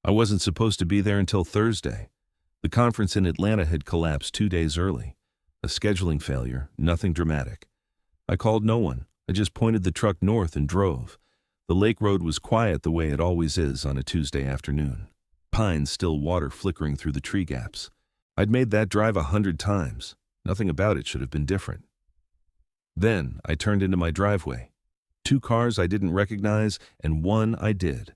I wasn't supposed to be there until Thursday. The conference in Atlanta had collapsed 2 days early. A scheduling failure, nothing dramatic. I called no one. I just pointed the truck north and drove. The lake road was quiet the way it always is on a Tuesday afternoon. Pines, still water flickering through the tree gaps. I'd made that drive 100 times. Nothing about it should have been different. Then I turned into my driveway. 2 cars I didn't recognize, and one I did.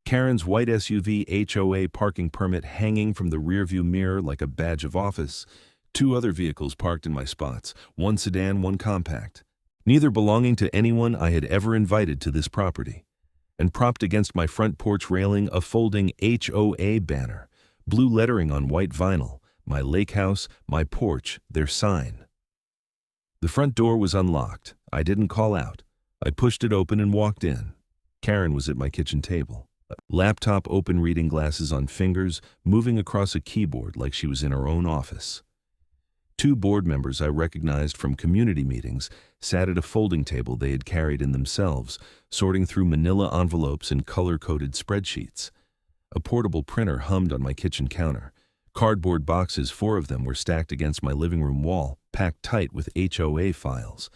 Karen's white SUV HOA parking permit hanging from the rearview mirror like a badge of office. 2 other vehicles parked in my spots, one sedan, one compact. Neither belonging to anyone I had ever invited to this property. And propped against my front porch railing, a folding HOA banner, blue lettering on white vinyl, my Lakehouse, my porch, their sign. The front door was unlocked. I didn't call out. I pushed it open and walked in. Karen was at my kitchen table. Laptop open, reading glasses on fingers, moving across a keyboard like she was in her own office. 2 board members I recognized from community meetings sat at a folding table they had carried in themselves, sorting through manila envelopes and color-coded spreadsheets. A portable printer hummed on my kitchen counter. Cardboard boxes, 4 of them, were stacked against my living room wall, packed tight with HOA files.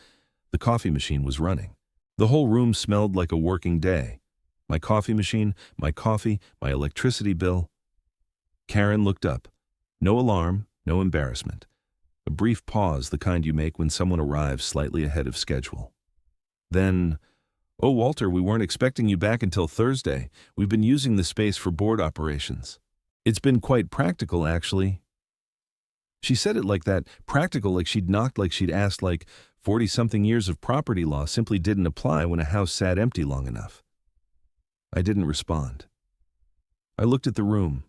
The coffee machine was running. The whole room smelled like a working day. My coffee machine, my coffee, my electricity bill. Karen looked up. No alarm, no embarrassment. A brief pause, the kind you make when someone arrives slightly ahead of schedule. Then, "Oh, Walter, we weren't expecting you back until Thursday. We've been using the space for board operations. It's been quite practical, actually." She said it like that, practical, like she'd knocked, like she'd asked, like 40-something years of property law simply didn't apply when a house sat empty long enough. I didn't respond. I looked at the room.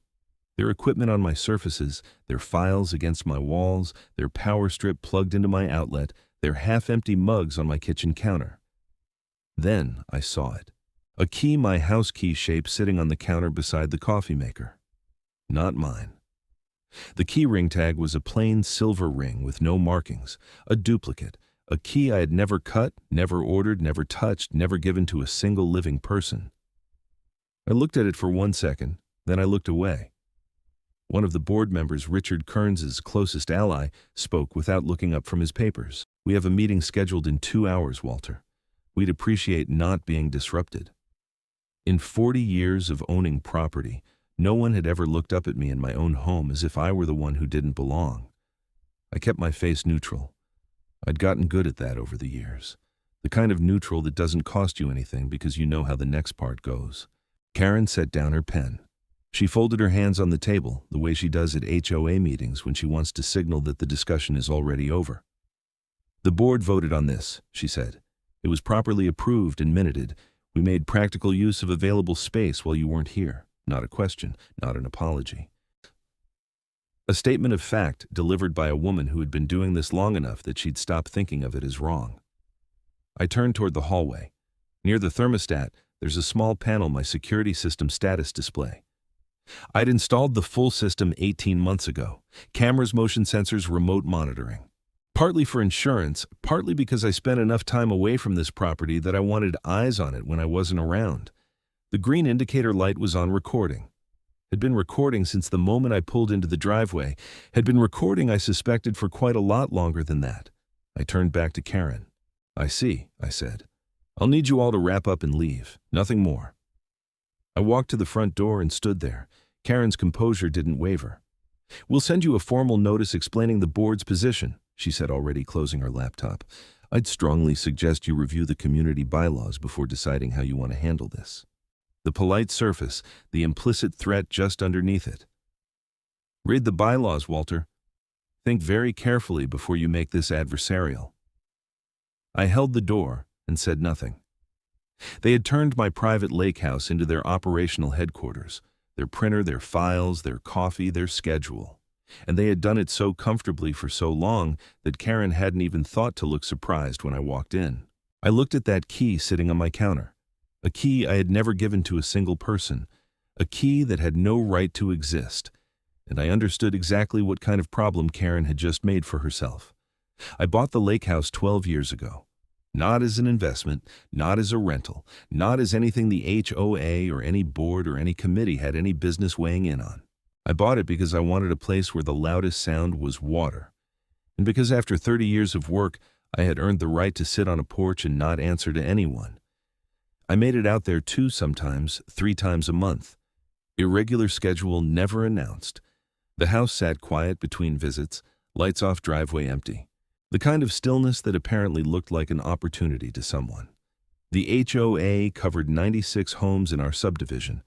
Their equipment on my surfaces, their files against my walls, their power strip plugged into my outlet, their half-empty mugs on my kitchen counter. Then I saw it. A key, my house key shape, sitting on the counter beside the coffee maker. Not mine. The key ring tag was a plain silver ring with no markings, a duplicate, a key I had never cut, never ordered, never touched, never given to a single living person. I looked at it for 1 second, then I looked away. One of the board members, Richard Kearns's closest ally, spoke without looking up from his papers. "We have a meeting scheduled in 2 hours, Walter. We'd appreciate not being disrupted." In 40 years of owning property, no one had ever looked up at me in my own home as if I were the one who didn't belong. I kept my face neutral. I'd gotten good at that over the years. The kind of neutral that doesn't cost you anything because you know how the next part goes. Karen set down her pen. She folded her hands on the table, the way she does at HOA meetings when she wants to signal that the discussion is already over. "The board voted on this," she said. "It was properly approved and minuted. We made practical use of available space while you weren't here. Not a question, not an apology." A statement of fact delivered by a woman who had been doing this long enough that she'd stop thinking of it as wrong. I turned toward the hallway. Near the thermostat, there's a small panel, my security system status display. I'd installed the full system 18 months ago. Cameras, motion sensors, remote monitoring. Partly for insurance, partly because I spent enough time away from this property that I wanted eyes on it when I wasn't around. The green indicator light was on recording. Had been recording since the moment I pulled into the driveway. Had been recording, I suspected, for quite a lot longer than that. I turned back to Karen. "I see," I said. "I'll need you all to wrap up and leave. Nothing more." I walked to the front door and stood there. Karen's composure didn't waver. "We'll send you a formal notice explaining the board's position," she said, already closing her laptop. "I'd strongly suggest you review the community bylaws before deciding how you want to handle this." The polite surface, the implicit threat just underneath it. "Read the bylaws, Walter. Think very carefully before you make this adversarial." I held the door and said nothing. They had turned my private lake house into their operational headquarters, their printer, their files, their coffee, their schedule. And they had done it so comfortably for so long that Karen hadn't even thought to look surprised when I walked in. I looked at that key sitting on my counter, a key I had never given to a single person, a key that had no right to exist, and I understood exactly what kind of problem Karen had just made for herself. I bought the lake house 12 years ago. Not as an investment, not as a rental, not as anything the HOA or any board or any committee had any business weighing in on. I bought it because I wanted a place where the loudest sound was water. And because after 30 years of work, I had earned the right to sit on a porch and not answer to anyone. I made it out there 2, sometimes 3 times a month. Irregular schedule never announced. The house sat quiet between visits, lights off, driveway empty. The kind of stillness that apparently looked like an opportunity to someone. The HOA covered 96 homes in our subdivision.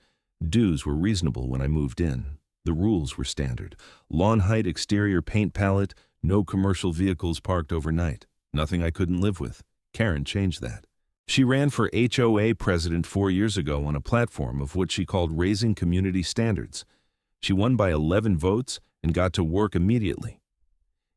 Dues were reasonable when I moved in. The rules were standard. Lawn height, exterior paint palette, no commercial vehicles parked overnight. Nothing I couldn't live with. Karen changed that. She ran for HOA president 4 years ago on a platform of what she called raising community standards. She won by 11 votes and got to work immediately.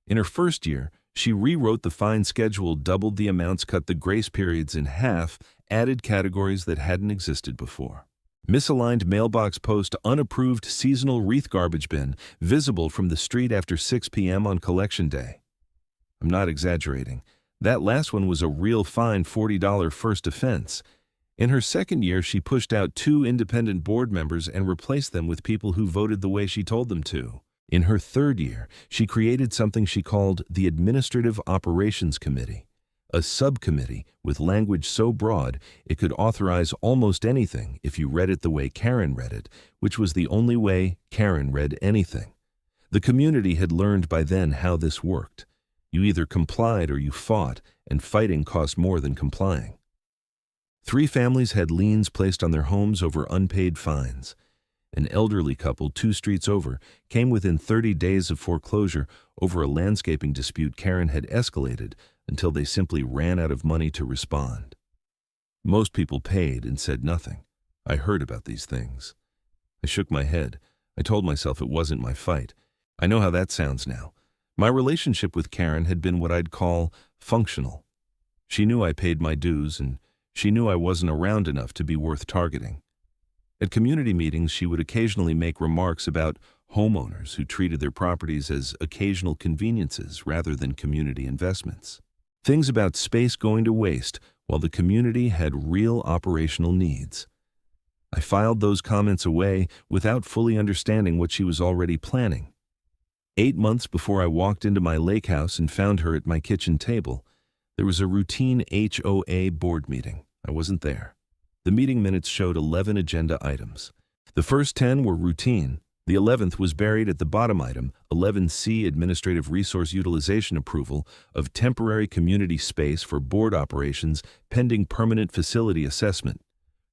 In her first year, she rewrote the fine schedule, doubled the amounts, cut the grace periods in half, added categories that hadn't existed before. Misaligned mailbox post, unapproved seasonal wreath garbage bin, visible from the street after 6 p.m. on collection day. I'm not exaggerating. That last one was a real fine $40 first offense. In her second year, she pushed out 2 independent board members and replaced them with people who voted the way she told them to. In her third year, she created something she called the Administrative Operations Committee, a subcommittee with language so broad it could authorize almost anything if you read it the way Karen read it, which was the only way Karen read anything. The community had learned by then how this worked. You either complied or you fought, and fighting cost more than complying. 3 families had liens placed on their homes over unpaid fines. An elderly couple 2 streets over came within 30 days of foreclosure over a landscaping dispute Karen had escalated until they simply ran out of money to respond. Most people paid and said nothing. I heard about these things. I shook my head. I told myself it wasn't my fight. I know how that sounds now. My relationship with Karen had been what I'd call functional. She knew I paid my dues, and she knew I wasn't around enough to be worth targeting. At community meetings, she would occasionally make remarks about homeowners who treated their properties as occasional conveniences rather than community investments. Things about space going to waste while the community had real operational needs. I filed those comments away without fully understanding what she was already planning. 8 months before I walked into my Lakehouse and found her at my kitchen table, there was a routine HOA board meeting. I wasn't there. The meeting minutes showed 11 agenda items. The first 10 were routine. The 11th was buried at the bottom item, 11C, Administrative Resource Utilization Approval of temporary community space for board operations pending permanent facility assessment.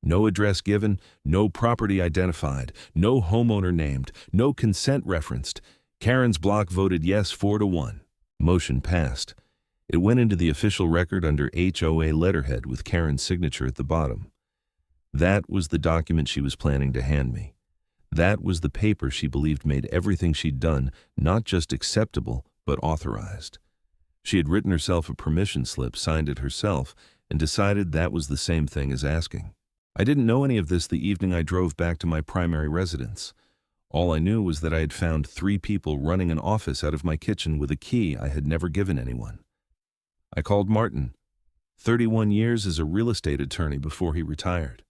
No address given, no property identified, no homeowner named, no consent referenced. Karen's block voted yes 4-1. Motion passed. It went into the official record under HOA letterhead with Karen's signature at the bottom. That was the document she was planning to hand me. That was the paper she believed made everything she'd done not just acceptable, but authorized. She had written herself a permission slip, signed it herself, and decided that was the same thing as asking. I didn't know any of this the evening I drove back to my primary residence. All I knew was that I had found 3 people running an office out of my kitchen with a key I had never given anyone. I called Martin, 31 years as a real estate attorney before he retired.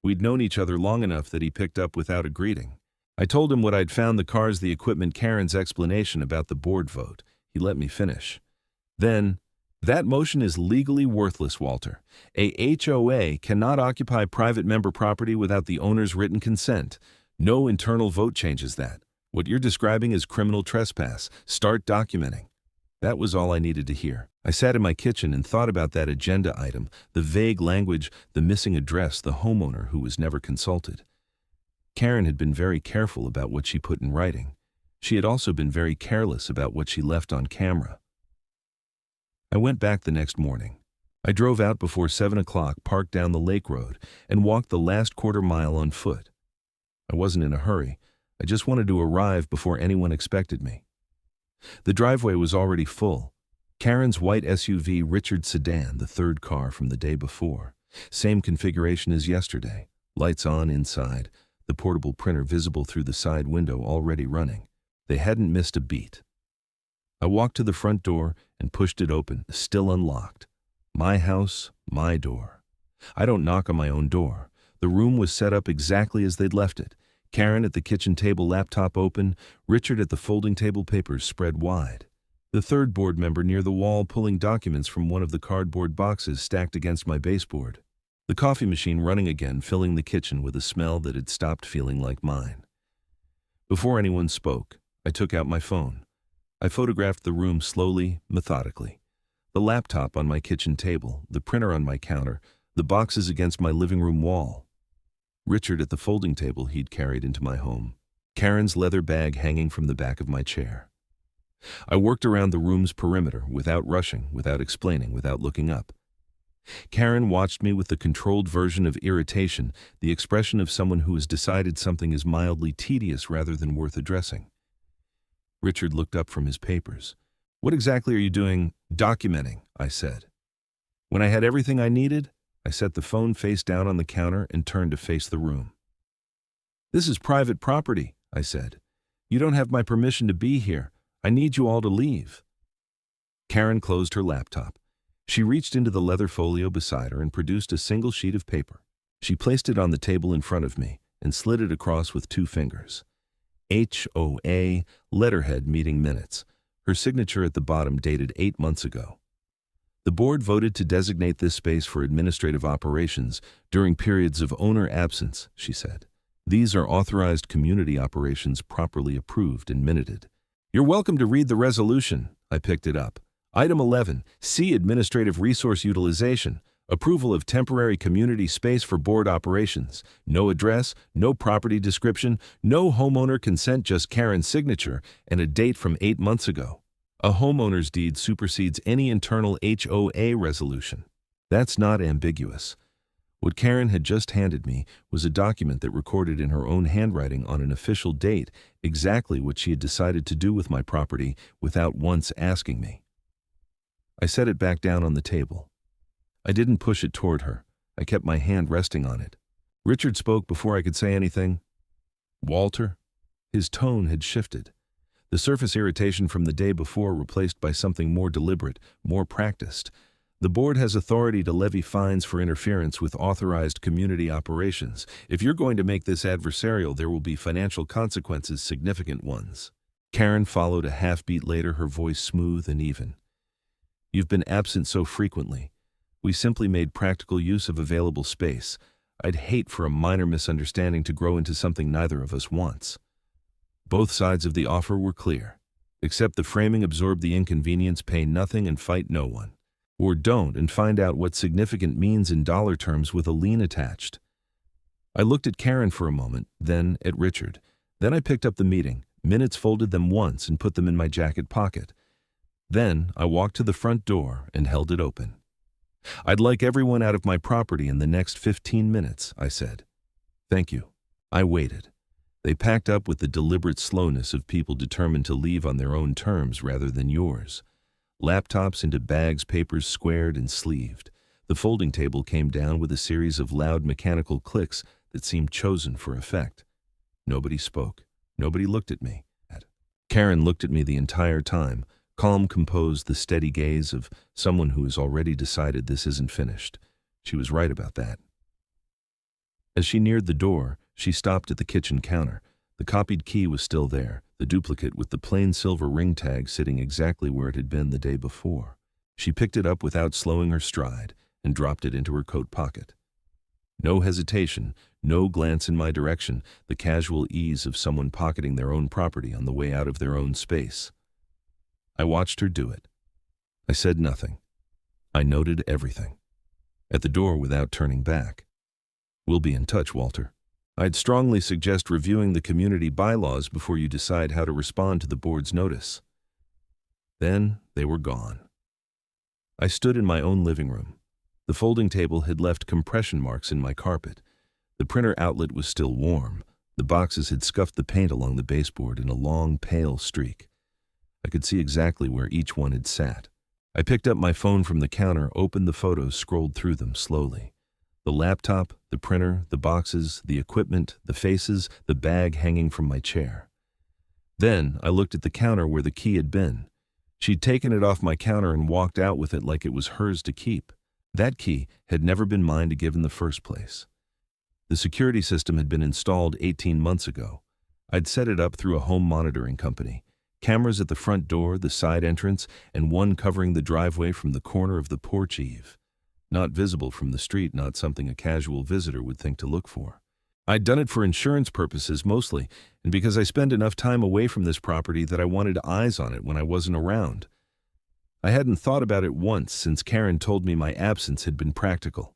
We'd known each other long enough that he picked up without a greeting. I told him what I'd found, the cars, the equipment, Karen's explanation about the board vote. He let me finish. Then, that motion is legally worthless, Walter. A HOA cannot occupy private member property without the owner's written consent. No internal vote changes that. What you're describing is criminal trespass. Start documenting. That was all I needed to hear. I sat in my kitchen and thought about that agenda item, the vague language, the missing address, the homeowner who was never consulted. Karen had been very careful about what she put in writing. She had also been very careless about what she left on camera. I went back the next morning. I drove out before 7 o'clock, parked down the lake road, and walked the last quarter mile on foot. I wasn't in a hurry. I just wanted to arrive before anyone expected me. The driveway was already full. Karen's white SUV Richard sedan, the third car from the day before. Same configuration as yesterday. Lights on inside. The portable printer visible through the side window already running. They hadn't missed a beat. I walked to the front door and pushed it open, still unlocked. My house, my door. I don't knock on my own door. The room was set up exactly as they'd left it. Karen at the kitchen table, laptop open, Richard at the folding table, papers spread wide. The third board member near the wall pulling documents from one of the cardboard boxes stacked against my baseboard. The coffee machine running again, filling the kitchen with a smell that had stopped feeling like mine. Before anyone spoke, I took out my phone. I photographed the room slowly, methodically. The laptop on my kitchen table, the printer on my counter, the boxes against my living room wall. Richard at the folding table he'd carried into my home. Karen's leather bag hanging from the back of my chair. I worked around the room's perimeter without rushing, without explaining, without looking up. Karen watched me with the controlled version of irritation, the expression of someone who has decided something is mildly tedious rather than worth addressing. Richard looked up from his papers. "What exactly are you doing, documenting?" I said. When I had everything I needed, I set the phone face down on the counter and turned to face the room. "This is private property," I said. "You don't have my permission to be here. I need you all to leave." Karen closed her laptop. She reached into the leather folio beside her and produced a single sheet of paper. She placed it on the table in front of me and slid it across with 2 fingers. HOA, letterhead, meeting minutes. Her signature at the bottom dated 8 months ago. The board voted to designate this space for administrative operations during periods of owner absence, she said. These are authorized community operations properly approved and minuted. "You're welcome to read the resolution." I picked it up. Item 11, C. Administrative Resource Utilization. Approval of temporary community space for board operations. No address, no property description, no homeowner consent, just Karen's signature and a date from 8 months ago. A homeowner's deed supersedes any internal HOA resolution. That's not ambiguous. What Karen had just handed me was a document that recorded in her own handwriting on an official date exactly what she had decided to do with my property without once asking me. I set it back down on the table. I didn't push it toward her. I kept my hand resting on it. Richard spoke before I could say anything. "Walter?" His tone had shifted. The surface irritation from the day before replaced by something more deliberate, more practiced. "The board has authority to levy fines for interference with authorized community operations. If you're going to make this adversarial, there will be financial consequences, significant ones." Karen followed a half-beat later, her voice smooth and even. "You've been absent so frequently. We simply made practical use of available space. I'd hate for a minor misunderstanding to grow into something neither of us wants." Both sides of the offer were clear. Accept the framing, absorb the inconvenience, pay nothing and fight no one. Or don't and find out what significant means in dollar terms with a lien attached. I looked at Karen for a moment, then at Richard. Then I picked up the meeting, minutes, folded them once and put them in my jacket pocket. Then I walked to the front door and held it open. "I'd like everyone out of my property in the next 15 minutes, I said. "Thank you." I waited. They packed up with the deliberate slowness of people determined to leave on their own terms rather than yours. Laptops into bags, papers squared and sleeved. The folding table came down with a series of loud mechanical clicks that seemed chosen for effect. Nobody spoke. Nobody looked at me. Karen looked at me the entire time, calm, composed, the steady gaze of someone who has already decided this isn't finished. She was right about that. As she neared the door, she stopped at the kitchen counter. The copied key was still there, the duplicate with the plain silver ring tag sitting exactly where it had been the day before. She picked it up without slowing her stride and dropped it into her coat pocket. No hesitation, no glance in my direction, the casual ease of someone pocketing their own property on the way out of their own space. I watched her do it. I said nothing. I noted everything. At the door without turning back. "We'll be in touch, Walter. I'd strongly suggest reviewing the community bylaws before you decide how to respond to the board's notice." Then they were gone. I stood in my own living room. The folding table had left compression marks in my carpet. The printer outlet was still warm. The boxes had scuffed the paint along the baseboard in a long, pale streak. I could see exactly where each one had sat. I picked up my phone from the counter, opened the photos, scrolled through them slowly. The laptop, the printer, the boxes, the equipment, the faces, the bag hanging from my chair. Then I looked at the counter where the key had been. She'd taken it off my counter and walked out with it like it was hers to keep. That key had never been mine to give in the first place. The security system had been installed 18 months ago. I'd set it up through a home monitoring company. Cameras at the front door, the side entrance, and one covering the driveway from the corner of the porch eave. Not visible from the street, not something a casual visitor would think to look for. I'd done it for insurance purposes mostly, and because I spend enough time away from this property that I wanted eyes on it when I wasn't around. I hadn't thought about it once since Karen told me my absence had been practical.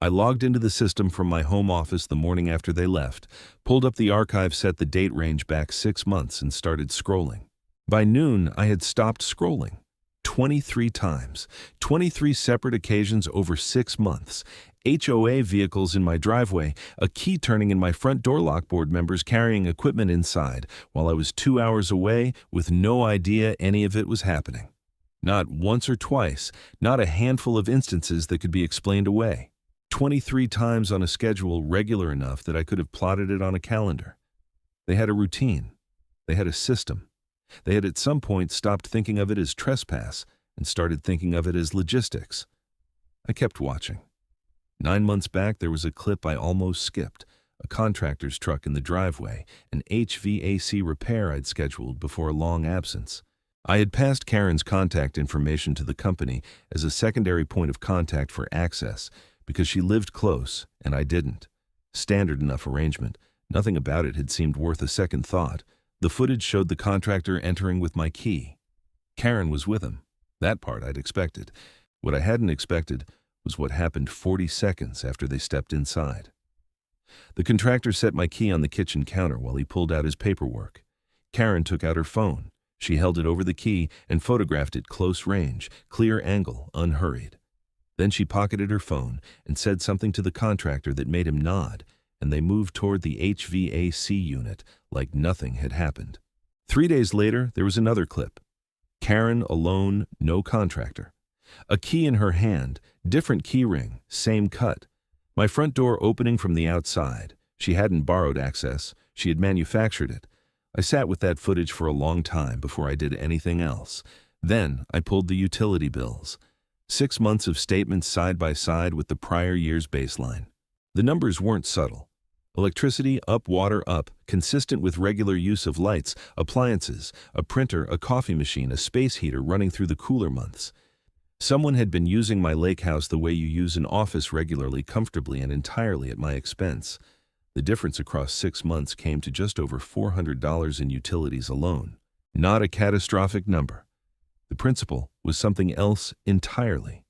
I logged into the system from my home office the morning after they left, pulled up the archive, set the date range back 6 months, and started scrolling. By noon, I had stopped scrolling. 23 times, 23 separate occasions over 6 months, HOA vehicles in my driveway, a key turning in my front door lock, board members carrying equipment inside, while I was 2 hours away with no idea any of it was happening. Not once or twice, not a handful of instances that could be explained away. 23 times on a schedule regular enough that I could have plotted it on a calendar. They had a routine. They had a system. They had at some point stopped thinking of it as trespass and started thinking of it as logistics. I kept watching. 9 months back, there was a clip I almost skipped, a contractor's truck in the driveway, an HVAC repair I'd scheduled before a long absence. I had passed Karen's contact information to the company as a secondary point of contact for access because she lived close and I didn't. Standard enough arrangement. Nothing about it had seemed worth a second thought. The footage showed the contractor entering with my key. Karen was with him. That part I'd expected. What I hadn't expected was what happened 40 seconds after they stepped inside. The contractor set my key on the kitchen counter while he pulled out his paperwork. Karen took out her phone. She held it over the key and photographed it close range, clear angle, unhurried. Then she pocketed her phone and said something to the contractor that made him nod, and they moved toward the HVAC unit like nothing had happened. 3 days later, there was another clip. Karen alone, no contractor. A key in her hand, different key ring, same cut. My front door opening from the outside. She hadn't borrowed access. She had manufactured it. I sat with that footage for a long time before I did anything else. Then I pulled the utility bills. 6 months of statements side by side with the prior year's baseline. The numbers weren't subtle. Electricity up, water up, consistent with regular use of lights, appliances, a printer, a coffee machine, a space heater running through the cooler months. Someone had been using my Lakehouse the way you use an office regularly, comfortably, and entirely at my expense. The difference across 6 months came to just over $400 in utilities alone. Not a catastrophic number. The principle was something else entirely.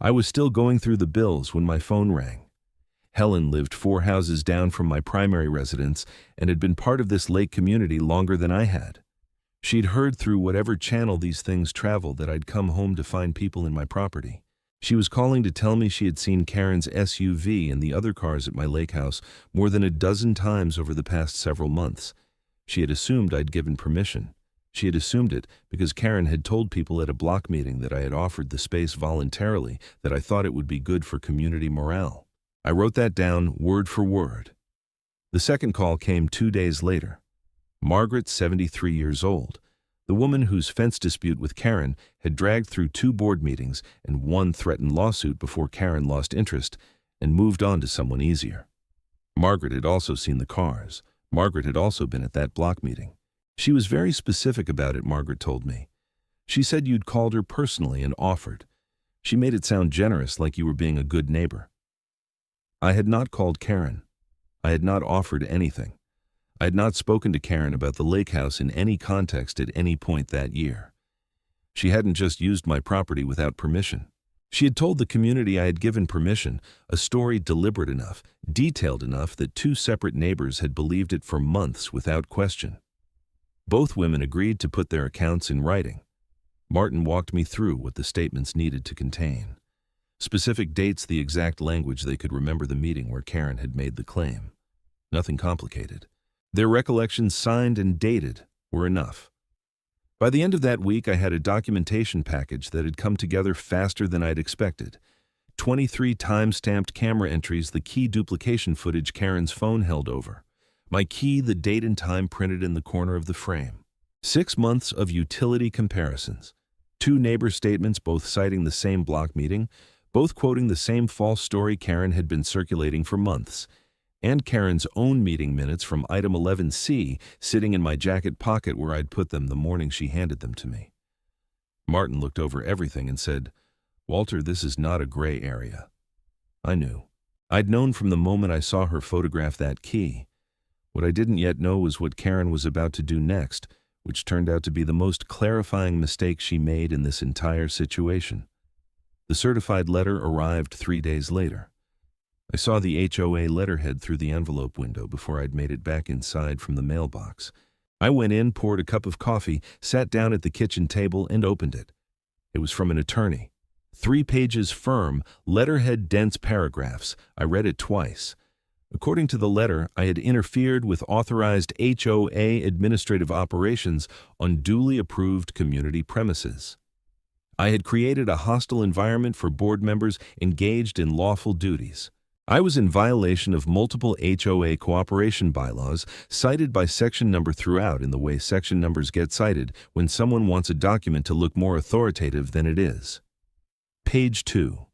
I was still going through the bills when my phone rang. Helen lived 4 houses down from my primary residence and had been part of this lake community longer than I had. She'd heard through whatever channel these things traveled that I'd come home to find people in my property. She was calling to tell me she had seen Karen's SUV and the other cars at my Lakehouse more than a dozen times over the past several months. She had assumed I'd given permission. She had assumed it because Karen had told people at a block meeting that I had offered the space voluntarily, that I thought it would be good for community morale. I wrote that down word for word. The second call came 2 days later. Margaret, 73 years old, the woman whose fence dispute with Karen had dragged through 2 board meetings and 1 threatened lawsuit before Karen lost interest and moved on to someone easier. Margaret had also seen the cars. Margaret had also been at that block meeting. She was very specific about it, Margaret told me. She said you'd called her personally and offered. She made it sound generous, like you were being a good neighbor. I had not called Karen. I had not offered anything. I had not spoken to Karen about the Lakehouse in any context at any point that year. She hadn't just used my property without permission. She had told the community I had given permission, a story deliberate enough, detailed enough that 2 separate neighbors had believed it for months without question. Both women agreed to put their accounts in writing. Martin walked me through what the statements needed to contain. Specific dates, the exact language they could remember the meeting where Karen had made the claim. Nothing complicated. Their recollections signed and dated were enough. By the end of that week, I had a documentation package that had come together faster than I'd expected. 23 time-stamped camera entries, the key duplication footage Karen's phone held over. My key, the date and time printed in the corner of the frame. 6 months of utility comparisons. Two neighbor statements, both citing the same block meeting, both quoting the same false story Karen had been circulating for months, and Karen's own meeting minutes from item 11C sitting in my jacket pocket where I'd put them the morning she handed them to me. Martin looked over everything and said, "Walter, this is not a gray area." I knew. I'd known from the moment I saw her photograph that key. What I didn't yet know was what Karen was about to do next, which turned out to be the most clarifying mistake she made in this entire situation. The certified letter arrived 3 days later. I saw the HOA letterhead through the envelope window before I'd made it back inside from the mailbox. I went in, poured a cup of coffee, sat down at the kitchen table, and opened it. It was from an attorney. 3 pages firm, letterhead dense paragraphs. I read it twice. According to the letter, I had interfered with authorized HOA administrative operations on duly approved community premises. I had created a hostile environment for board members engaged in lawful duties. I was in violation of multiple HOA cooperation bylaws cited by section number throughout in the way section numbers get cited when someone wants a document to look more authoritative than it is. Page 2.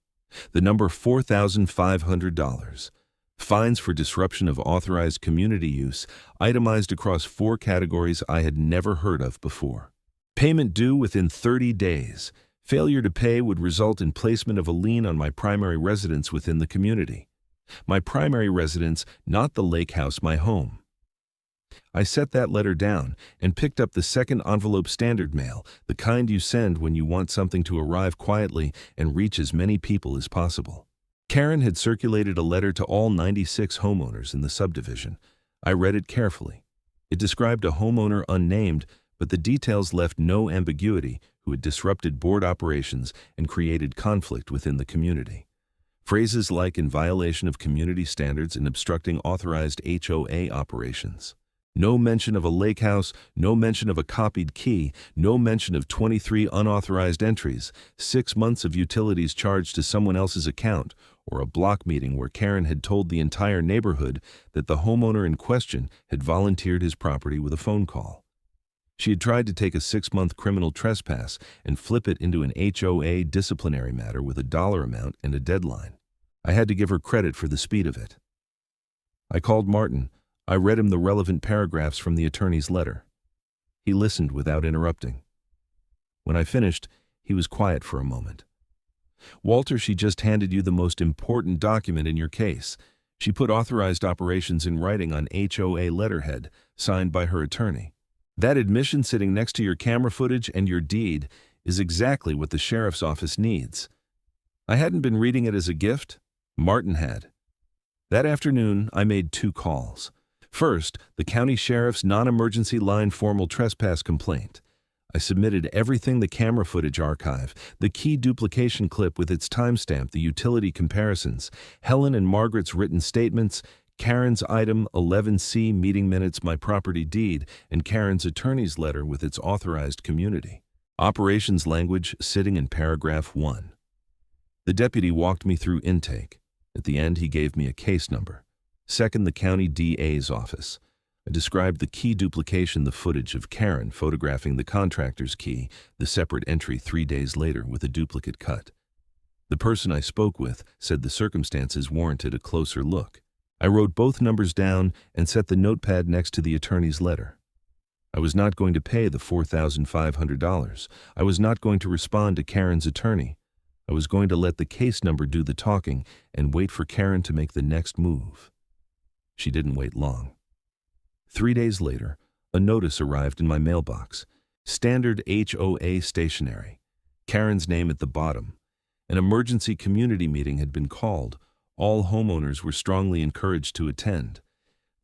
The number $4,500. Fines for disruption of authorized community use, itemized across 4 categories I had never heard of before. Payment due within 30 days. Failure to pay would result in placement of a lien on my primary residence within the community. My primary residence, not the Lakehouse, my home. I set that letter down and picked up the second envelope, standard mail, the kind you send when you want something to arrive quietly and reach as many people as possible. Karen had circulated a letter to all 96 homeowners in the subdivision. I read it carefully. It described a homeowner unnamed, but the details left no ambiguity, who had disrupted board operations and created conflict within the community. Phrases like "in violation of community standards" and "obstructing authorized HOA operations." No mention of a lake house, no mention of a copied key, no mention of 23 unauthorized entries, 6 months of utilities charged to someone else's account, or a block meeting where Karen had told the entire neighborhood that the homeowner in question had volunteered his property with a phone call. She had tried to take a 6-month criminal trespass and flip it into an HOA disciplinary matter with a dollar amount and a deadline. I had to give her credit for the speed of it. I called Martin. I read him the relevant paragraphs from the attorney's letter. He listened without interrupting. When I finished, he was quiet for a moment. "Walter, she just handed you the most important document in your case. She put authorized operations in writing on HOA letterhead, signed by her attorney. That admission sitting next to your camera footage and your deed is exactly what the sheriff's office needs." I hadn't been reading it as a gift. Martin had. That afternoon, I made 2 calls. First, the county sheriff's non-emergency line formal trespass complaint. I submitted everything: the camera footage archive, the key duplication clip with its timestamp, the utility comparisons, Helen and Margaret's written statements, Karen's item 11C meeting minutes, my property deed, and Karen's attorney's letter with its authorized community operations language sitting in paragraph 1. The deputy walked me through intake. At the end, he gave me a case number. Second, the county DA's office. I described the key duplication, the footage of Karen photographing the contractor's key, the separate entry 3 days later with a duplicate cut. The person I spoke with said the circumstances warranted a closer look. I wrote both numbers down and set the notepad next to the attorney's letter. I was not going to pay the $4,500. I was not going to respond to Karen's attorney. I was going to let the case number do the talking and wait for Karen to make the next move. She didn't wait long. 3 days later, a notice arrived in my mailbox. Standard HOA stationery. Karen's name at the bottom. An emergency community meeting had been called. All homeowners were strongly encouraged to attend.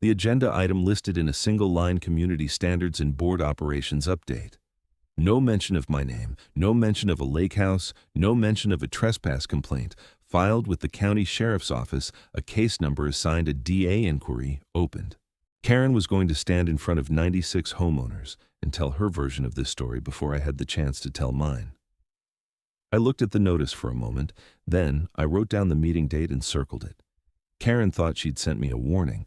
The agenda item listed in a single line: community standards and board operations update. No mention of my name, no mention of a lake house, no mention of a trespass complaint filed with the county sheriff's office, a case number assigned, a DA inquiry opened. Karen was going to stand in front of 96 homeowners and tell her version of this story before I had the chance to tell mine. I looked at the notice for a moment, then I wrote down the meeting date and circled it. Karen thought she'd sent me a warning,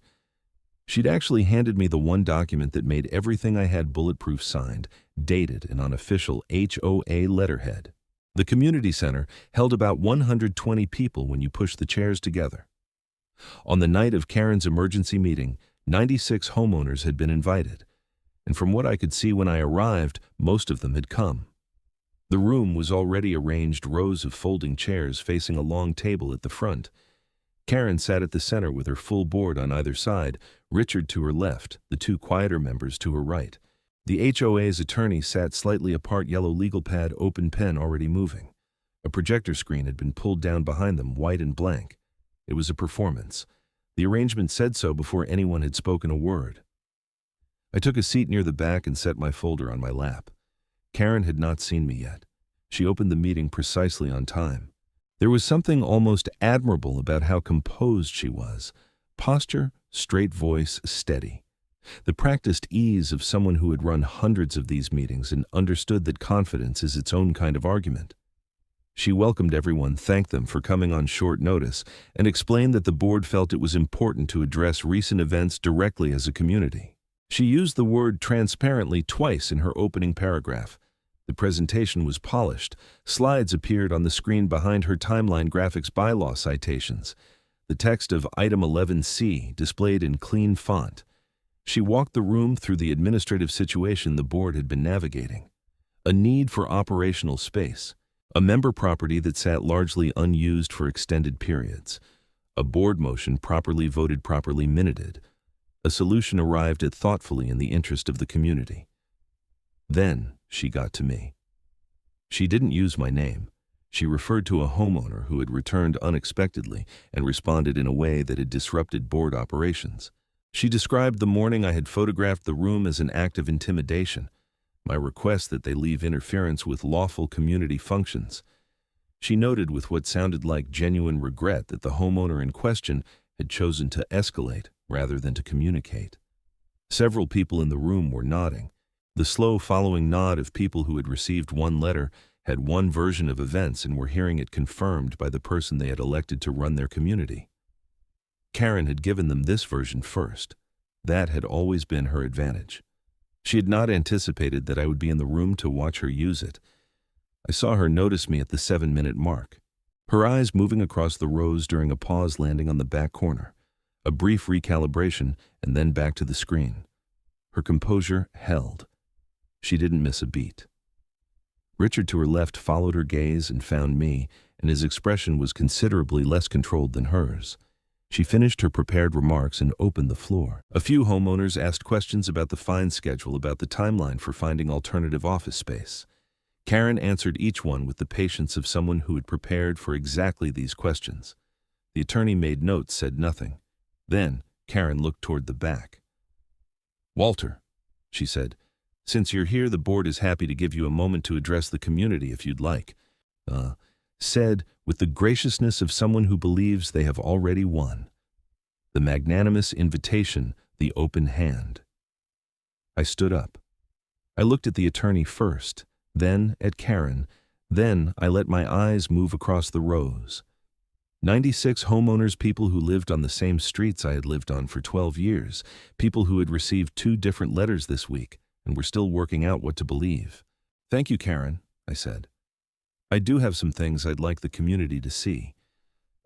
She'd actually handed me the one document that made everything I had bulletproof signed, dated, and on official HOA letterhead. The community center held about 120 people when you pushed the chairs together. On the night of Karen's emergency meeting, 96 homeowners had been invited, and from what I could see when I arrived, most of them had come. The room was already arranged rows of folding chairs facing a long table at the front. Karen sat at the center with her full board on either side, Richard to her left, the two quieter members to her right. The HOA's attorney sat slightly apart, yellow legal pad, open pen already moving. A projector screen had been pulled down behind them, white and blank. It was a performance. The arrangement said so before anyone had spoken a word. I took a seat near the back and set my folder on my lap. Karen had not seen me yet. She opened the meeting precisely on time. There was something almost admirable about how composed she was. Posture, straight voice, steady. The practiced ease of someone who had run hundreds of these meetings and understood that confidence is its own kind of argument. She welcomed everyone, thanked them for coming on short notice, and explained that the board felt it was important to address recent events directly as a community. She used the word transparently twice in her opening paragraph. The presentation was polished. Slides appeared on the screen behind her, timeline graphics, bylaw citations. The text of Item 11C displayed in clean font. She walked the room through the administrative situation the board had been navigating. A need for operational space. A member property that sat largely unused for extended periods. A board motion properly voted, properly minuted. A solution arrived at thoughtfully in the interest of the community. Then she got to me. She didn't use my name. She referred to a homeowner who had returned unexpectedly and responded in a way that had disrupted board operations. She described the morning I had photographed the room as an act of intimidation, my request that they leave interference with lawful community functions. She noted with what sounded like genuine regret that the homeowner in question had chosen to escalate rather than to communicate. Several people in the room were nodding. The slow following nod of people who had received one letter, had one version of events, and were hearing it confirmed by the person they had elected to run their community. Karen had given them this version first. That had always been her advantage. She had not anticipated that I would be in the room to watch her use it. I saw her notice me at the 7-minute mark. Her eyes moving across the rows during a pause, landing on the back corner. A brief recalibration, and then back to the screen. Her composure held. She didn't miss a beat. Richard to her left followed her gaze and found me, and his expression was considerably less controlled than hers. She finished her prepared remarks and opened the floor. A few homeowners asked questions about the fine schedule, about the timeline for finding alternative office space. Karen answered each one with the patience of someone who had prepared for exactly these questions. The attorney made notes, said nothing. Then Karen looked toward the back. "Walter," she said, "since you're here, the board is happy to give you a moment to address the community if you'd like." Said with the graciousness of someone who believes they have already won. The magnanimous invitation, the open hand. I stood up. I looked at the attorney first, then at Karen, then I let my eyes move across the rows. 96 homeowners, people who lived on the same streets I had lived on for 12 years, people who had received 2 different letters this week and were still working out what to believe. "Thank you, Karen," I said. "I do have some things I'd like the community to see.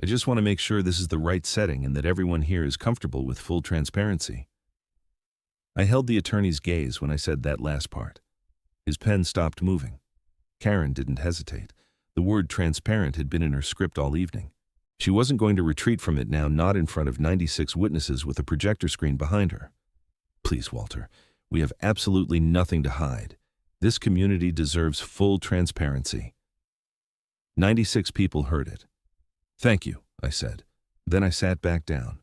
I just want to make sure this is the right setting and that everyone here is comfortable with full transparency." I held the attorney's gaze when I said that last part. His pen stopped moving. Karen didn't hesitate. The word transparent had been in her script all evening. She wasn't going to retreat from it now, not in front of 96 witnesses with a projector screen behind her. "Please, Walter, we have absolutely nothing to hide. This community deserves full transparency." 96 people heard it. "Thank you," I said. Then I sat back down.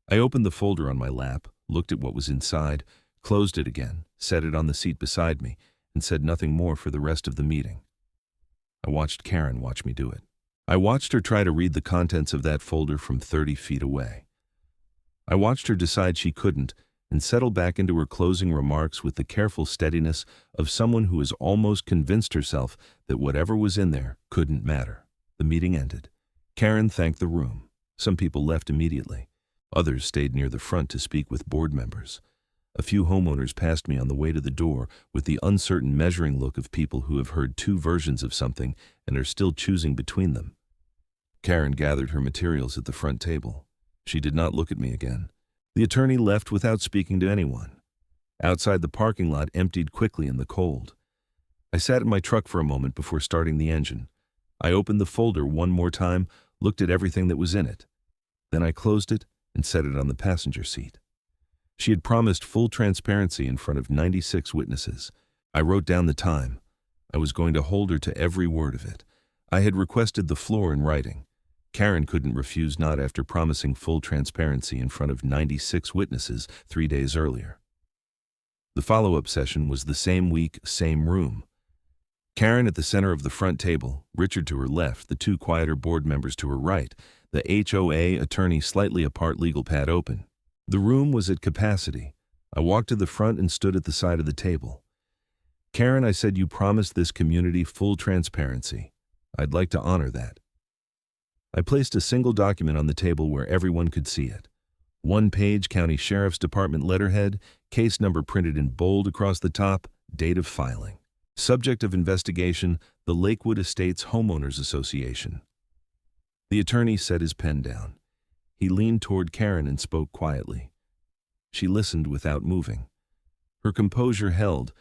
I opened the folder on my lap, looked at what was inside, closed it again, set it on the seat beside me, and said nothing more for the rest of the meeting. I watched Karen watch me do it. I watched her try to read the contents of that folder from 30 feet away. I watched her decide she couldn't and settle back into her closing remarks with the careful steadiness of someone who has almost convinced herself that whatever was in there couldn't matter. The meeting ended. Karen thanked the room. Some people left immediately. Others stayed near the front to speak with board members. A few homeowners passed me on the way to the door with the uncertain measuring look of people who have heard two versions of something and are still choosing between them. Karen gathered her materials at the front table. She did not look at me again. The attorney left without speaking to anyone. Outside, the parking lot emptied quickly in the cold. I sat in my truck for a moment before starting the engine. I opened the folder one more time, looked at everything that was in it. Then I closed it and set it on the passenger seat. She had promised full transparency in front of 96 witnesses. I wrote down the time. I was going to hold her to every word of it. I had requested the floor in writing. Karen couldn't refuse not after promising full transparency in front of 96 witnesses 3 days earlier. The follow-up session was the same week, same room. Karen at the center of the front table, Richard to her left, the two quieter board members to her right, the HOA attorney slightly apart, legal pad open. The room was at capacity. I walked to the front and stood at the side of the table. Karen, I said, you promised this community full transparency. I'd like to honor that. I placed a single document on the table where everyone could see it. 1-page County Sheriff's Department letterhead, case number printed in bold across the top, date of filing. Subject of investigation, the Lakewood Estates Homeowners Association. The attorney set his pen down. He leaned toward Karen and spoke quietly. She listened without moving. Her composure held,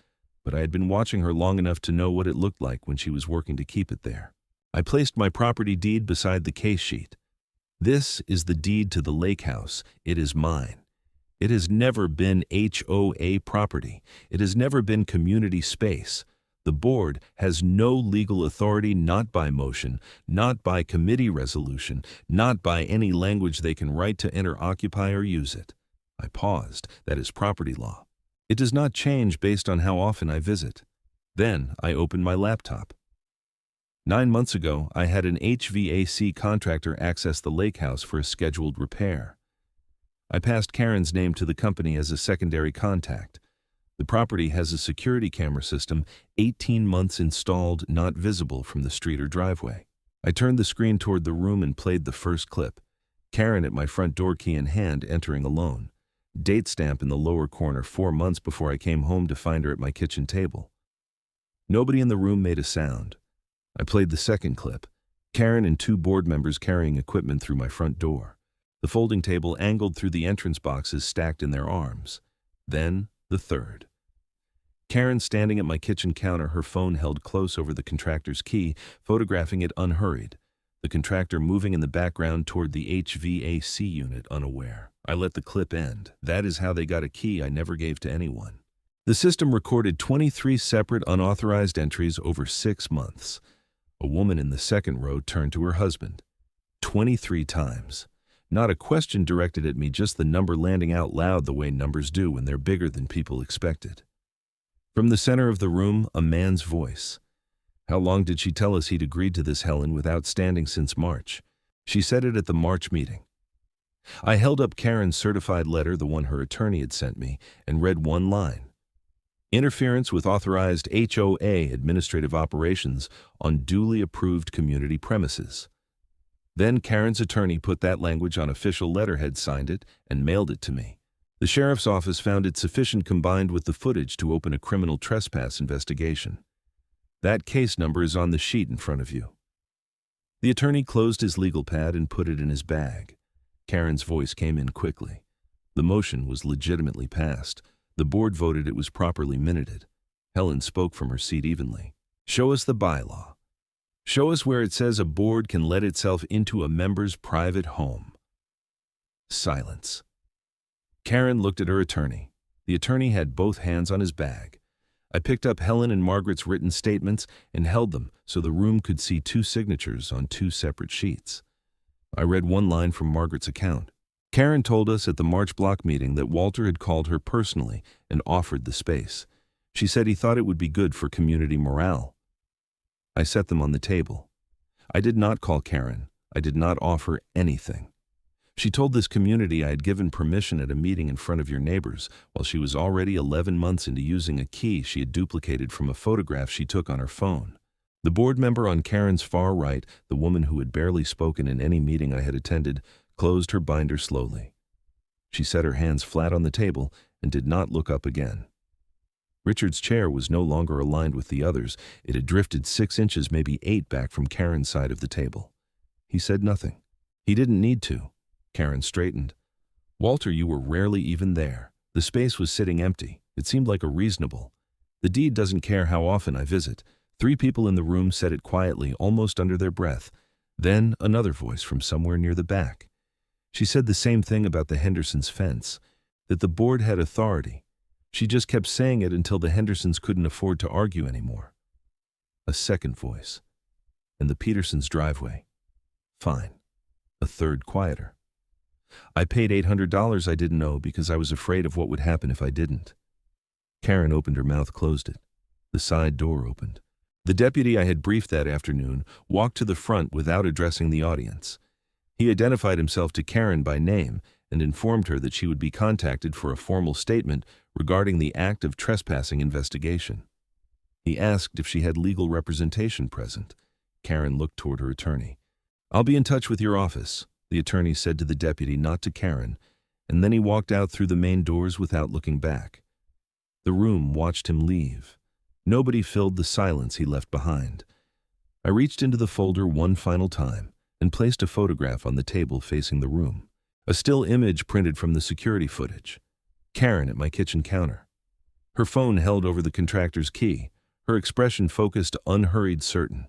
but I had been watching her long enough to know what it looked like when she was working to keep it there. I placed my property deed beside the case sheet. This is the deed to the Lakehouse. It is mine. It has never been HOA property. It has never been community space. The board has no legal authority, not by motion, not by committee resolution, not by any language they can write to enter, occupy, or use it. I paused. That is property law. It does not change based on how often I visit. Then I opened my laptop. 9 months ago, I had an HVAC contractor access the Lakehouse for a scheduled repair. I passed Karen's name to the company as a secondary contact. The property has a security camera system, 18 months installed, not visible from the street or driveway. I turned the screen toward the room and played the first clip. Karen at my front door, key in hand, entering alone. Date stamp in the lower corner, 4 months before I came home to find her at my kitchen table. Nobody in the room made a sound. I played the second clip. Karen and 2 board members carrying equipment through my front door. The folding table angled through the entrance boxes stacked in their arms. Then the third. Karen standing at my kitchen counter, her phone held close over the contractor's key, photographing it unhurried. The contractor moving in the background toward the HVAC unit, unaware. I let the clip end. That is how they got a key I never gave to anyone. The system recorded 23 separate unauthorized entries over 6 months. A woman in the second row turned to her husband. 23 times. Not a question directed at me, just the number landing out loud the way numbers do when they're bigger than people expected. From the center of the room, a man's voice. How long did she tell us he'd agreed to this, Helen, without standing since March? She said it at the March meeting. I held up Karen's certified letter, the one her attorney had sent me, and read one line. Interference with authorized HOA administrative operations on duly approved community premises. Then Karen's attorney put that language on official letterhead, signed it, and mailed it to me. The sheriff's office found it sufficient combined with the footage to open a criminal trespass investigation. That case number is on the sheet in front of you. The attorney closed his legal pad and put it in his bag. Karen's voice came in quickly. The motion was legitimately passed. The board voted it was properly minuted. Helen spoke from her seat evenly. Show us the bylaw. Show us where it says a board can let itself into a member's private home. Silence. Karen looked at her attorney. The attorney had both hands on his bag. I picked up Helen and Margaret's written statements and held them so the room could see 2 signatures on 2 separate sheets. I read one line from Margaret's account. Karen told us at the March block meeting that Walter had called her personally and offered the space. She said he thought it would be good for community morale. I set them on the table. I did not call Karen. I did not offer anything. She told this community I had given permission at a meeting in front of your neighbors while she was already 11 months into using a key she had duplicated from a photograph she took on her phone. The board member on Karen's far right, the woman who had barely spoken in any meeting I had attended, closed her binder slowly. She set her hands flat on the table and did not look up again. Richard's chair was no longer aligned with the others. It had drifted 6 inches, maybe 8, back from Karen's side of the table. He said nothing. He didn't need to. Karen straightened. Walter, you were rarely even there. The space was sitting empty. It seemed like a reasonable. The deed doesn't care how often I visit. 3 people in the room said it quietly, almost under their breath. Then another voice from somewhere near the back. She said the same thing about the Hendersons' fence, that the board had authority. She just kept saying it until the Hendersons couldn't afford to argue anymore. A second voice. And the Petersons' driveway. Fine. A third, quieter. I paid $800 I didn't know because I was afraid of what would happen if I didn't. Karen opened her mouth, closed it. The side door opened. The deputy I had briefed that afternoon walked to the front without addressing the audience. He identified himself to Karen by name and informed her that she would be contacted for a formal statement regarding the act of trespassing investigation. He asked if she had legal representation present. Karen looked toward her attorney. I'll be in touch with your office, the attorney said to the deputy, not to Karen, and then he walked out through the main doors without looking back. The room watched him leave. Nobody filled the silence he left behind. I reached into the folder one final time and placed a photograph on the table facing the room. A still image printed from the security footage. Karen at my kitchen counter. Her phone held over the contractor's key, her expression focused, unhurried, certain.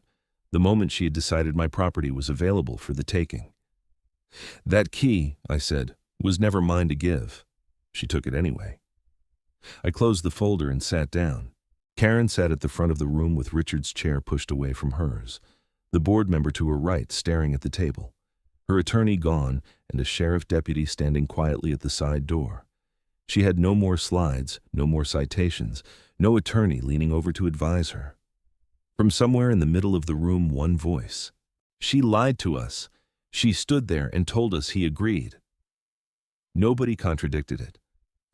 The moment she had decided my property was available for the taking. That key, I said, was never mine to give. She took it anyway. I closed the folder and sat down. Karen sat at the front of the room with Richard's chair pushed away from hers, the board member to her right staring at the table, her attorney gone, and a sheriff deputy standing quietly at the side door. She had no more slides, no more citations, no attorney leaning over to advise her. From somewhere in the middle of the room, one voice. She lied to us. She stood there and told us he agreed. Nobody contradicted it.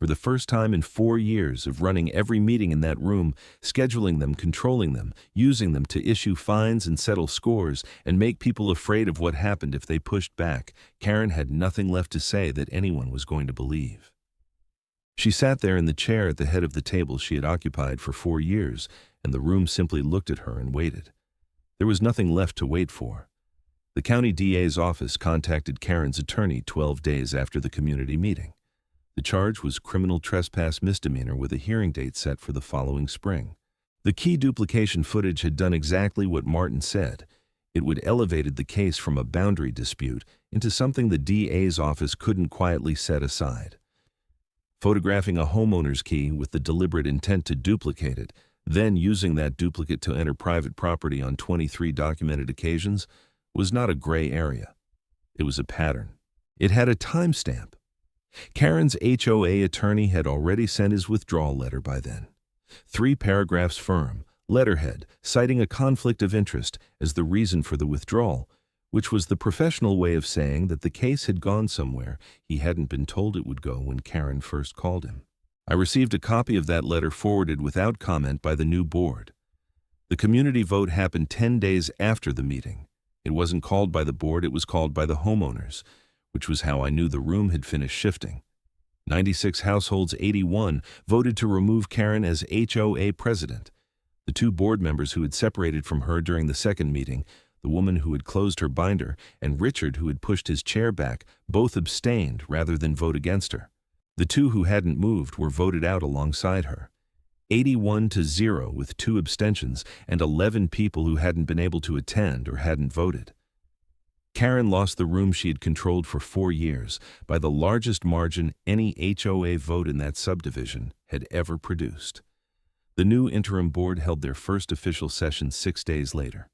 For the first time in 4 years of running every meeting in that room, scheduling them, controlling them, using them to issue fines and settle scores and make people afraid of what happened if they pushed back, Karen had nothing left to say that anyone was going to believe. She sat there in the chair at the head of the table she had occupied for 4 years, and the room simply looked at her and waited. There was nothing left to wait for. The county DA's office contacted Karen's attorney 12 days after the community meeting. The charge was criminal trespass misdemeanor with a hearing date set for the following spring. The key duplication footage had done exactly what Martin said. It would elevated the case from a boundary dispute into something the DA's office couldn't quietly set aside. Photographing a homeowner's key with the deliberate intent to duplicate it, then using that duplicate to enter private property on 23 documented occasions, was not a gray area. It was a pattern. It had a timestamp. Karen's HOA attorney had already sent his withdrawal letter by then. 3 paragraphs firm, letterhead, citing a conflict of interest as the reason for the withdrawal, which was the professional way of saying that the case had gone somewhere he hadn't been told it would go when Karen first called him. I received a copy of that letter forwarded without comment by the new board. The community vote happened 10 days after the meeting. It wasn't called by the board, it was called by the homeowners, which was how I knew the room had finished shifting. 96 households, 81, voted to remove Karen as HOA president. The 2 board members who had separated from her during the second meeting, the woman who had closed her binder, and Richard who had pushed his chair back, both abstained rather than vote against her. The 2 who hadn't moved were voted out alongside her. 81-0 with 2 abstentions and 11 people who hadn't been able to attend or hadn't voted. Karen lost the room she had controlled for 4 years by the largest margin any HOA vote in that subdivision had ever produced. The new interim board held their first official session 6 days later.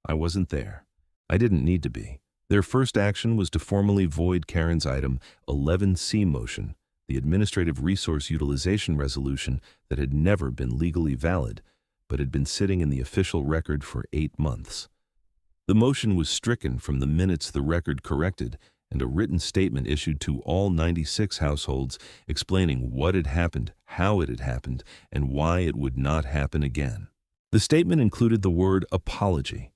I wasn't there. I didn't need to be. Their first action was to formally void Karen's item 11C motion, the Administrative Resource Utilization Resolution that had never been legally valid, but had been sitting in the official record for 8 months. The motion was stricken from the minutes the record corrected, and a written statement issued to all 96 households explaining what had happened, how it had happened, and why it would not happen again. The statement included the word apology.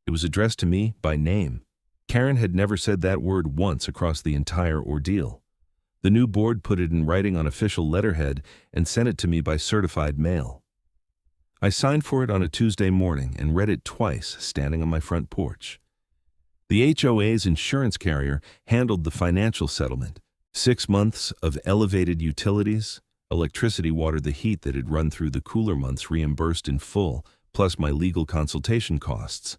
It was addressed to me by name. Karen had never said that word once across the entire ordeal. The new board put it in writing on official letterhead and sent it to me by certified mail. I signed for it on a Tuesday morning and read it twice standing on my front porch. The HOA's insurance carrier handled the financial settlement. 6 months of elevated utilities, electricity, water, the heat that had run through the cooler months reimbursed in full, plus my legal consultation costs.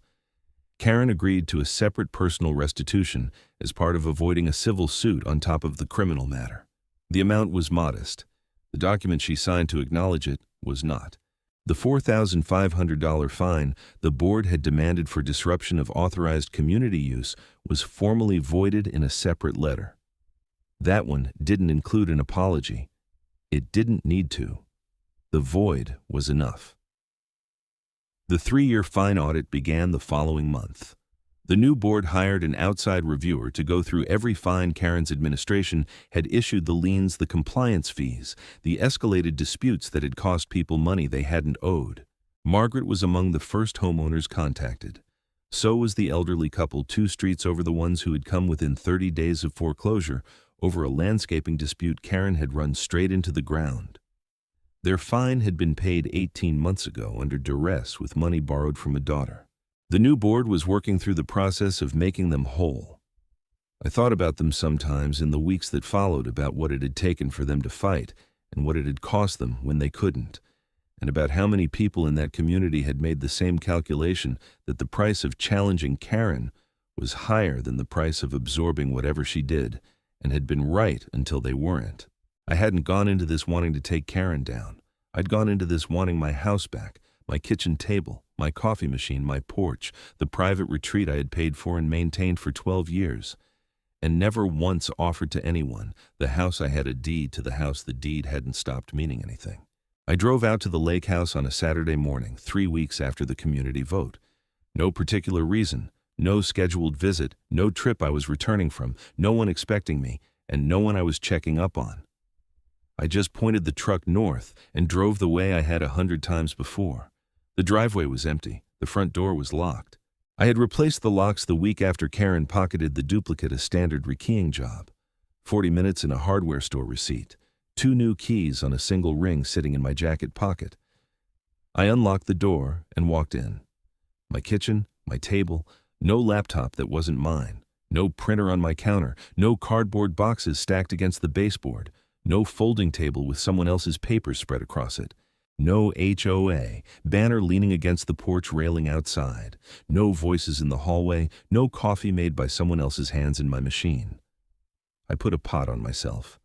Karen agreed to a separate personal restitution as part of avoiding a civil suit on top of the criminal matter. The amount was modest. The document she signed to acknowledge it was not. The $4,500 fine the board had demanded for disruption of authorized community use was formally voided in a separate letter. That one didn't include an apology. It didn't need to. The void was enough. The 3-year fine audit began the following month. The new board hired an outside reviewer to go through every fine Karen's administration had issued, the liens, the compliance fees, the escalated disputes that had cost people money they hadn't owed. Margaret was among the first homeowners contacted. So was the elderly couple 2 streets over, the ones who had come within 30 days of foreclosure over a landscaping dispute Karen had run straight into the ground. Their fine had been paid 18 months ago under duress with money borrowed from a daughter. The new board was working through the process of making them whole. I thought about them sometimes in the weeks that followed, about what it had taken for them to fight and what it had cost them when they couldn't, and about how many people in that community had made the same calculation that the price of challenging Karen was higher than the price of absorbing whatever she did, and had been right until they weren't. I hadn't gone into this wanting to take Karen down. I'd gone into this wanting my house back, my kitchen table, my coffee machine, my porch, the private retreat I had paid for and maintained for 12 years, and never once offered to anyone the house I had a deed to, the house the deed hadn't stopped meaning anything. I drove out to the Lakehouse on a Saturday morning, 3 weeks after the community vote. No particular reason, no scheduled visit, no trip I was returning from, no one expecting me, and no one I was checking up on. I just pointed the truck north and drove the way I had 100 times before. The driveway was empty. The front door was locked. I had replaced the locks the week after Karen pocketed the duplicate, a standard rekeying job. 40 minutes in a hardware store receipt. 2 new keys on a single ring sitting in my jacket pocket. I unlocked the door and walked in. My kitchen, my table, no laptop that wasn't mine, no printer on my counter, no cardboard boxes stacked against the baseboard, no folding table with someone else's papers spread across it. No HOA banner leaning against the porch railing outside. No voices in the hallway. No coffee made by someone else's hands in my machine. I put a pot on myself.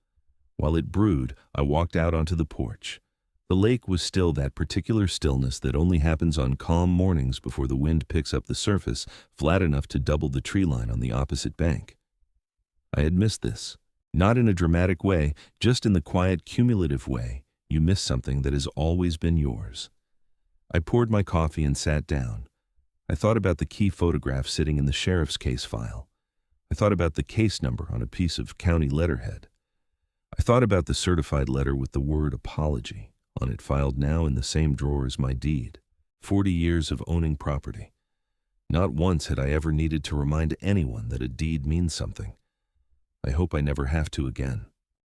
While it brewed, I walked out onto the porch. The lake was still, that particular stillness that only happens on calm mornings before the wind picks up the surface flat enough to double the tree line on the opposite bank. I had missed this. Not in a dramatic way, just in the quiet, cumulative way. You miss something that has always been yours. I poured my coffee and sat down. I thought about the key photograph sitting in the sheriff's case file. I thought about the case number on a piece of county letterhead. I thought about the certified letter with the word apology on it, filed now in the same drawer as my deed. 40 years of owning property. Not once had I ever needed to remind anyone that a deed means something. I hope I never have to again.